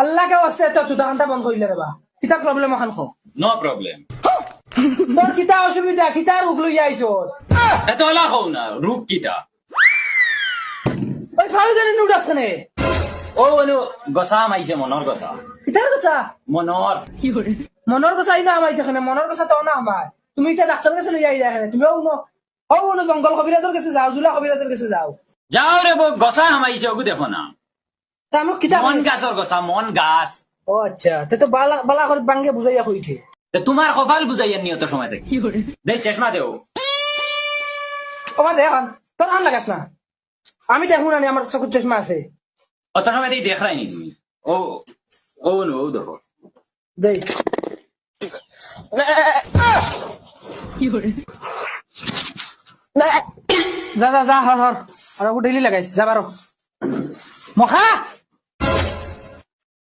আল্লাহকে ওয়াস্তে তো জুতা খান্তা বন্ধ করিলে রে বা কিতা প্রবলেম এখন খো নো প্রবলেম তোর কিতা অসুবিধা কিতা রোগ লইয়া আইছ এত হলা হও না রূপ কিতা ওই ফাউজানি নুড আসনে ও অনু গসা মাইছে মনৰ গসা কিতার কথা মনৰ মনের কথা আইনা আমাই দেখে মনের কথা তো না আমার তুমি এটা ডাক্তার কাছে লইয়া আইলা এখানে তুমি ও জঙ্গল কবিরাজের কাছে যাও জুলা কবিরাজের কাছে যাও যাও রে বৌ গসা হামাইছে ওগু দেখো না তা মোক কিতা মন গাছৰ গসা মন গাছ ও আচ্ছা তে তো বালা বালা করে বাঙ্গে বুঝাইয়া কইছে তে তোমাৰ কপাল বুঝাইয়া নিয়ত সময় থেকে দে চশমা দেও ও দে এখন তোর হান লাগাস না আমি দেখুন না আমার চকুর চশমা আছে অত সময় থেকে দেখ রাই নি তুমি ও ও নু ও দেখো দেই যা যা যা হর হর আর ডেইলি লাগাইছ যা বারো মখা